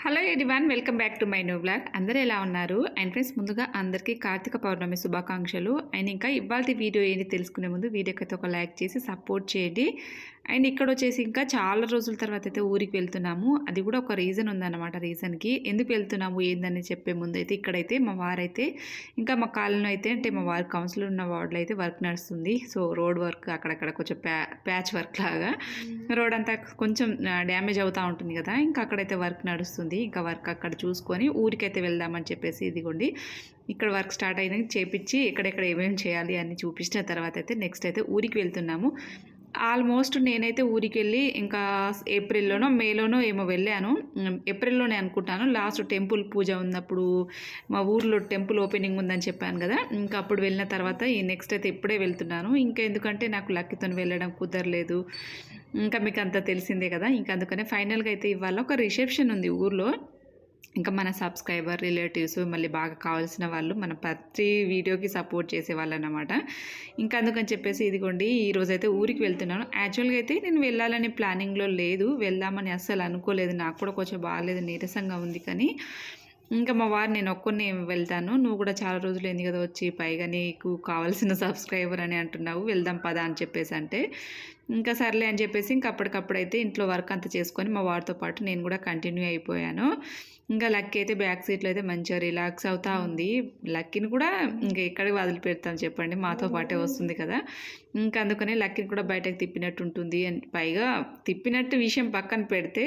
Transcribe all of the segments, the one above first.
Hello everyone, welcome back to my new blog. అందరూ ఎలా ఉన్నారు? అండ్ ఫ్రెండ్స్, ముందుగా అందరికీ కార్తీక పౌర్ణమి శుభాకాంక్షలు. అండ్ ఇంకా ఇవాళ వీడియో ఏంటి తెలుసుకునే ముందు వీడియోకి అయితే ఒక లైక్ చేసి సపోర్ట్ చేయండి. అండ్ ఇక్కడ వచ్చేసి ఇంకా చాలా రోజుల తర్వాత అయితే ఊరికి వెళ్తున్నాము. అది కూడా ఒక రీజన్ ఉందన్నమాట. రీజన్కి ఎందుకు వెళ్తున్నాము ఏందని చెప్పే ముందు అయితే ఇక్కడైతే మా వారైతే ఇంకా మా కాలంలో అయితే అంటే మా వారి కౌన్సిలర్ ఉన్న వార్డులో అయితే వర్క్ నడుస్తుంది. సో రోడ్ వర్క్ అక్కడక్కడ కొంచెం ప్యాచ్ వర్క్ లాగా రోడ్ అంతా కొంచెం డ్యామేజ్ అవుతూ ఉంటుంది కదా, ఇంకా అక్కడైతే వర్క్ నడుస్తుంది. ఇంకా వర్క్ అక్కడ చూసుకొని ఊరికైతే వెళ్దామని చెప్పేసి ఇదిగోండి ఇక్కడ వర్క్ స్టార్ట్ అయినది చేపించి ఎక్కడెక్కడ ఏమేమి చేయాలి అని చూపించిన తర్వాత అయితే నెక్స్ట్ అయితే ఊరికి వెళ్తున్నాము. ఆల్మోస్ట్ నేనైతే ఊరికి వెళ్ళి ఇంకా ఏప్రిల్లోనో మేలోనో ఏమో వెళ్ళాను. ఏప్రిల్లోనే అనుకుంటాను. లాస్ట్ టెంపుల్ పూజ ఉన్నప్పుడు మా ఊర్లో టెంపుల్ ఓపెనింగ్ ఉందని చెప్పాను కదా, ఇంకా అప్పుడు వెళ్ళిన తర్వాత ఈ నెక్స్ట్ అయితే ఇప్పుడే వెళ్తున్నాను. ఇంకా ఎందుకంటే నాకు లక్కీతో వెళ్ళడం కుదరలేదు. ఇంకా మీకు అంతా తెలిసిందే కదా, ఇంకా అందుకనే ఫైనల్గా అయితే ఇవాళ ఒక రిసెప్షన్ ఉంది ఊర్లో. ఇంకా మన సబ్స్క్రైబర్ రిలేటివ్స్ మళ్ళీ బాగా కావాల్సిన వాళ్ళు మన ప్రతి వీడియోకి సపోర్ట్ చేసేవాళ్ళు అన్నమాట. ఇంకా అందుకని చెప్పేసి ఇదిగోండి ఈరోజైతే ఊరికి వెళ్తున్నాను. యాక్చువల్గా అయితే నేను వెళ్ళాలని ప్లానింగ్లో లేదు, వెళ్దామని అస్సలు అనుకోలేదు. నాకు కూడా కొంచెం బాగాలేదు, నీరసంగా ఉంది. కానీ ఇంకా మా వారు నేను ఒక్కరిని వెళ్తాను, నువ్వు కూడా చాలా రోజులు అయింది కదా వచ్చి, పైగా నీకు కావాల్సిన సబ్స్క్రైబర్ అని అంటున్నావు, వెళ్దాం పదా అని చెప్పేసి అంటే ఇంకా సర్లే అని చెప్పేసి ఇంకా అప్పటికప్పుడైతే ఇంట్లో వర్క్ అంతా చేసుకొని మా వారితో పాటు నేను కూడా కంటిన్యూ అయిపోయాను. ఇంకా లక్కీ అయితే బ్యాక్ సీట్లో అయితే మంచిగా రిలాక్స్ అవుతూ ఉంది. లక్కీని కూడా ఇంకా ఎక్కడికి వదిలిపెడతాం చెప్పండి, మాతో పాటే వస్తుంది కదా. ఇంకా అందుకనే లక్కీని కూడా బయటకు తిప్పినట్టు ఉంటుంది. అండ్ పైగా తిప్పినట్టు విషయం పక్కన పెడితే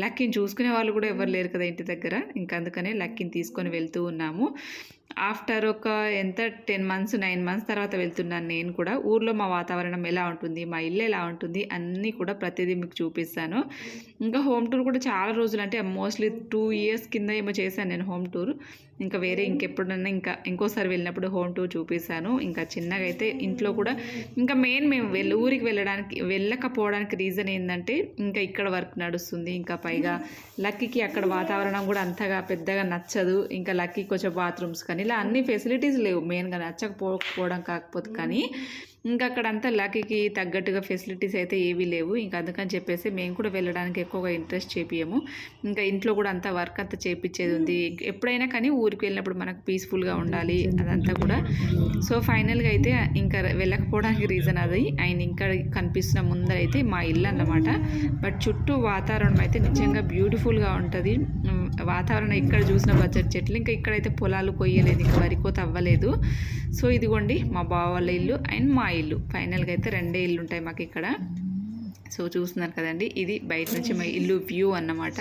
లక్కీని చూసుకునే వాళ్ళు కూడా ఎవరు లేరు కదా ఇంటి దగ్గర. ఇంకా అందుకనే లక్కీని తీసుకొని వెళ్తూ ఉన్నాము. ఆఫ్టర్ ఒక 10 మంత్స్ 9 మంత్స్ తర్వాత వెళ్తున్నాను నేను కూడా. ఊర్లో మా వాతావరణం ఎలా ఉంటుంది, మా ఇల్లు ఎలా ఉంటుంది అన్నీ కూడా ప్రతిదీ మీకు చూపిస్తాను. ఇంకా హోమ్ టూర్ కూడా చాలా రోజులు అంటే మోస్ట్లీ 2 ఇయర్స్ కింద ఏమో చేశాను నేను హోమ్ టూర్. ఇంకా వేరే ఇంకెప్పుడన్నా ఇంకోసారి వెళ్ళినప్పుడు హోమ్ టూర్ చూపిస్తాను. ఇంకా చిన్నగా అయితే ఇంట్లో కూడా ఇంకా మెయిన్ మేము ఊరికి వెళ్ళకపోవడానికి రీజన్ ఏంటంటే ఇంకా ఇక్కడ వర్క్ నడుస్తుంది. ఇంకా పైగా లక్కీకి అక్కడ వాతావరణం కూడా అంతగా పెద్దగా నచ్చదు. ఇంకా లక్కీ కొంచెం బాత్రూమ్స్ కానీ ఇలా అన్ని ఫెసిలిటీస్ లేవు, మెయిన్గా నచ్చకపోవడం కాకపోతే. కానీ ఇంకా అక్కడంతా లక్కీకి తగ్గట్టుగా ఫెసిలిటీస్ అయితే ఏవీ లేవు. ఇంకా అందుకని చెప్పేసి మేము కూడా వెళ్ళడానికి ఎక్కువగా ఇంట్రెస్ట్ చేపియము. ఇంకా ఇంట్లో కూడా అంతా వర్క్ అంతా చేపించేది ఉంది. ఎప్పుడైనా కానీ ఊరికి వెళ్ళినప్పుడు మనకు పీస్ఫుల్గా ఉండాలి అదంతా కూడా. సో ఫైనల్గా అయితే ఇంకా వెళ్ళకపోవడానికి రీజన్ అది. అండ్ ఇంకా కనిపిస్తున్న ముందరైతే మా ఇల్లు అన్నమాట. బట్ చుట్టూ వాతావరణం అయితే నిజంగా బ్యూటిఫుల్గా ఉంటుంది. వాతావరణం ఇక్కడ చూసిన పచ్చడి చెట్లు, ఇంకా ఇక్కడైతే పొలాలు కొయ్యలేదు, ఇంకా వరి కోత అవ్వలేదు. సో ఇదిగోండి మా బావ వాళ్ళ ఇల్లు అండ్ మా ఇల్లు. ఫైనల్గా అయితే 2 ఇల్లు ఉంటాయి మాకు ఇక్కడ. సో చూస్తున్నారు కదండి, ఇది బయట నుంచి మా ఇల్లు వ్యూ అన్నమాట.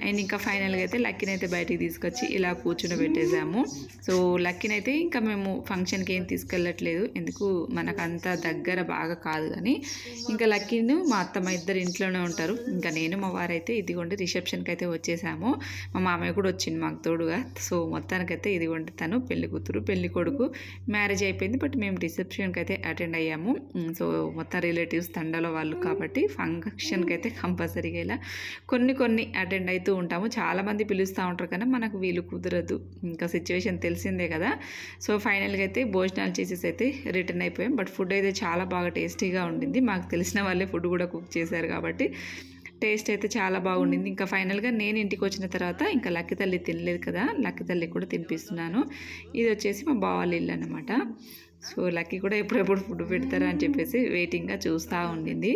అండ్ ఇంకా ఫైనల్గా అయితే లక్కీని అయితే బయటికి తీసుకొచ్చి ఇలా కూర్చుని పెట్టేసాము. సో లక్కీని అయితే ఇంకా మేము ఫంక్షన్కి ఏం తీసుకెళ్ళట్లేదు, ఎందుకు మనకు అంత దగ్గర బాగా కాదు. కానీ ఇంకా లక్కీని మా అత్తమ్మ ఇద్దరు ఇంట్లోనే ఉంటారు. ఇంకా నేను మా వారైతే ఇదిగోండి రిసెప్షన్కి అయితే వచ్చేసాము. మా మామయ్య కూడా వచ్చింది మాకు తోడుగా. సో మొత్తానికైతే ఇదిగోండి తను పెళ్లి కూతురు పెళ్లి కొడుకు మ్యారేజ్ అయిపోయింది, బట్ మేము రిసెప్షన్కి అయితే అటెండ్ అయ్యాము. సో మొత్తం రిలేటివ్స్ తండలో వాళ్ళు కాబట్టి ఫంక్షన్కి అయితే కంపల్సరీగా ఇలా కొన్ని అటెండ్ అవుతూ ఉంటాము. చాలామంది పిలుస్తూ ఉంటారు కానీ మనకు వీలు కుదరదు, ఇంకా సిచ్యువేషన్ తెలిసిందే కదా. సో ఫైనల్గా అయితే భోజనాలు చేసేసి అయితే రిటర్న్ అయిపోయాం. బట్ ఫుడ్ అయితే చాలా బాగా టేస్టీగా ఉండింది. మాకు తెలిసిన వాళ్ళే ఫుడ్ కూడా కుక్ చేశారు కాబట్టి టేస్ట్ అయితే చాలా బాగుండింది. ఇంకా ఫైనల్గా నేను ఇంటికి వచ్చిన తర్వాత ఇంకా లక్కీ తల్లి తినలేదు కదా, లక్కీ తల్లి కూడా తినిపిస్తున్నాను. ఇది వచ్చేసి మా బావాళ్ళ ఇల్లు అనమాట. సో లక్కీ కూడా ఎప్పుడెప్పుడు ఫుడ్ పెడతారా అని చెప్పేసి వెయిటింగ్గా చూస్తూ ఉండింది.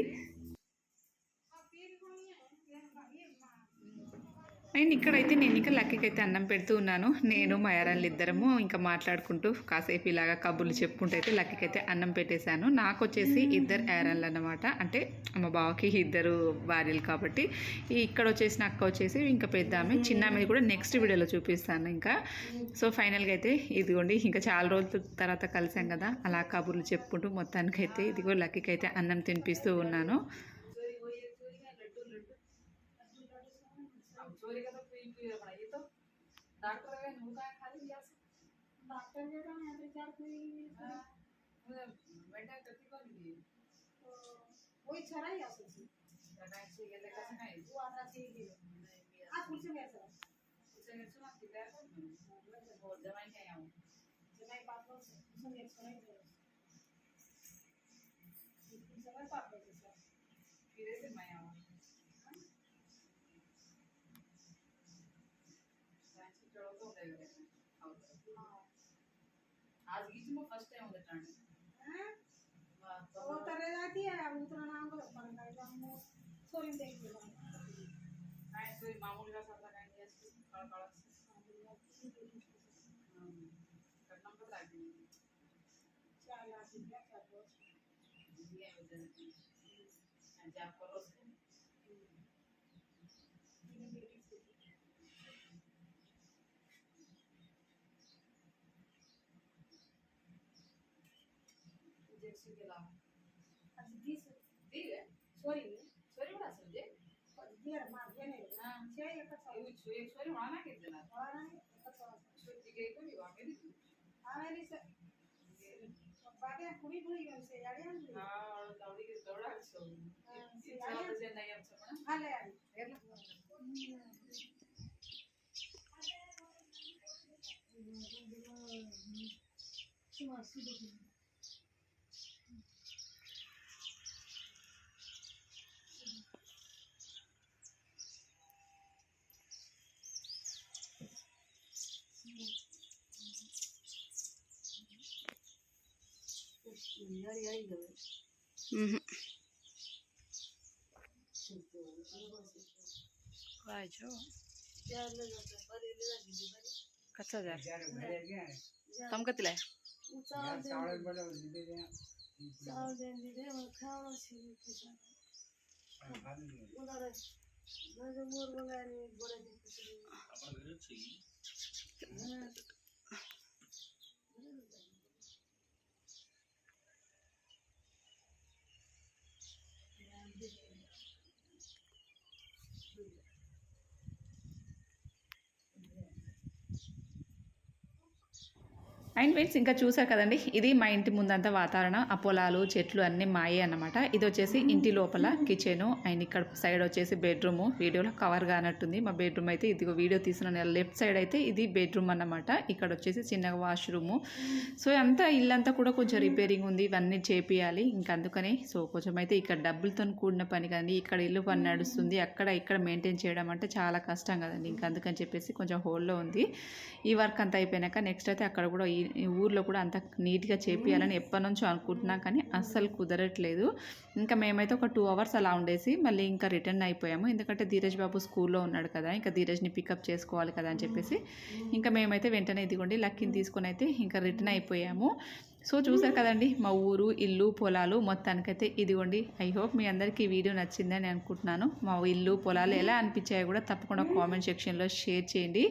అండ్ ఇక్కడైతే నేను ఇంకా లక్కీకి అయితే అన్నం పెడుతూ ఉన్నాను. నేను మా యారాళ్ళు ఇద్దరము ఇంకా మాట్లాడుకుంటూ కాసేపు ఇలాగా కబుర్లు చెప్పుకుంటూ అయితే లక్కీకి అయితే అన్నం పెట్టేశాను. నాకు వచ్చేసి 2 యారాళ్ళు అన్నమాట. అంటే మా బావకి 2 భార్యలు కాబట్టి ఇక్కడ వచ్చేసిన అక్క వచ్చేసి ఇంకా పెద్ద ఆమె, చిన్న ఆమె కూడా నెక్స్ట్ వీడియోలో చూపిస్తాను ఇంకా. సో ఫైనల్గా అయితే ఇదిగోండి ఇంకా చాలా రోజుల తర్వాత కలిసాం కదా, అలా కబుర్లు చెప్పుకుంటూ మొత్తానికైతే ఇదిగో లక్కీకి అయితే అన్నం తినిపిస్తూ ఉన్నాను. चोरी का तो कोई बनाइए तो डॉक्टर का मुंह का खाली लिया से डॉक्टर ने तो यहाँ पे चार कोई बेटा कति को लिए तो वही छरा ही आसो से लगाए से ये लगा से नहीं वो आता से ये आज कुछ में ऐसा सुना किधर बहुत जमाई क्या आऊँ जमाई पाप लोग सुन एक सुनाई दे जमाई पाप लोग से फिर से मैं आऊँ आज की मैं फर्स्ट टाइम होता है वो तरह जाती है उतना नाम को पर कर हम सोरी देख लो काय तो मामूली का साथ काय नहीं है काला काला करना पड़ता है क्या लाती है क्या बोल ये है जब करो जैसे के ला आज दिस दी है सोरी सॉरी बड़ा समझे ये मार ये नहीं हां क्या ये का ये एक सॉरी होना के देना और नहीं का तो छोटी के को भी वाके दी आवेली से बागे कुड़ी कुड़ी गई से यार यार हां और दौड़ी के दौड़ा छो इच्छा तो जे नहीं हम सब ना हाले यार सुमा सुदो यार यार ही गए वाजो यार ले जाते बड़ी ले जाती बड़ी कच्चा जा तुम कितले चावल दे दे और खाओ सीधे कुछ उधर ना जो मोर वाला नहीं बड़े दिन कुछ अपन घर से అండ్ ఫ్రెండ్స్ ఇంకా చూసారు కదండి ఇది మా ఇంటి ముందంతా వాతావరణం ఆ పొలాలు చెట్లు అన్నీ మాయే అన్నమాట ఇది వచ్చేసి ఇంటి లోపల కిచెను అండ్ ఇక్కడ సైడ్ వచ్చేసి బెడ్రూమ్ వీడియోలో కవర్ కానట్టుంది మా బెడ్రూమ్ అయితే ఇదిగో వీడియో తీసిన లెఫ్ట్ సైడ్ అయితే ఇది బెడ్రూమ్ అన్నమాట ఇక్కడ వచ్చేసి చిన్నగా వాష్రూము సో అంతా ఇల్లంతా కూడా కొంచెం రిపేరింగ్ ఉంది ఇవన్నీ చేపియాలి ఇంకా అందుకని సో కొంచెం అయితే ఇక్కడ డబ్బులతో కూడిన పని కదండి ఇక్కడ ఇల్లు పని నడుస్తుంది అక్కడ ఇక్కడ మెయింటైన్ చేయడం అంటే చాలా కష్టం కదండి ఇంకా అందుకని చెప్పేసి కొంచెం హోల్డ్లో ఉంది ఈ వర్క్ అంతా అయిపోయాక నెక్స్ట్ అయితే అక్కడ కూడా ఈ ఊర్లో కూడా అంత నీట్గా చేపియాలని ఎప్పటి నుంచో అనుకుంటున్నాం కానీ అస్సలు కుదరట్లేదు ఇంకా మేమైతే ఒక 2 అవర్స్ అలా ఉండేసి మళ్ళీ ఇంకా రిటర్న్ అయిపోయాము ఎందుకంటే ధీరజ్ బాబు స్కూల్లో ఉన్నాడు కదా ఇంకా ధీరజ్ని పికప్ చేసుకోవాలి కదా అని చెప్పేసి ఇంకా మేమైతే వెంటనే ఇదిగోండి లక్కీని తీసుకొని అయితే ఇంకా రిటర్న్ అయిపోయాము సో చూసారు కదండి మా ఊరు ఇల్లు పొలాలు మొత్తానికైతే ఇదిగోండి ఐ హోప్ మీ అందరికీ ఈ వీడియో నచ్చిందని అనుకుంటున్నాను మా ఇల్లు పొలాలు ఎలా అనిపించాయో కూడా తప్పకుండా కామెంట్ సెక్షన్లో షేర్ చేయండి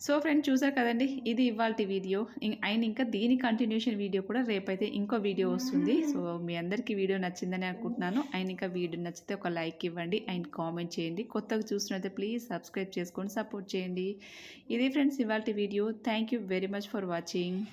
సో ఫ్రెండ్స్ చూసారు కదండి ఇది ఇవాల్టి వీడియో అండ్ ఇంకా దీని కంటిన్యూషన్ వీడియో కూడా రేపైతే ఇంకో వీడియో వస్తుంది సో మీ అందరికీ వీడియో నచ్చిందని అనుకుంటున్నాను అండ్ ఇంకా వీడియో నచ్చితే ఒక లైక్ ఇవ్వండి అండ్ కామెంట్ చేయండి కొత్తగా చూసినట్లయితే ప్లీజ్ సబ్స్క్రైబ్ చేసుకొని సపోర్ట్ చేయండి ఇది ఫ్రెండ్స్ ఇవాల్టి video thank you very much for watching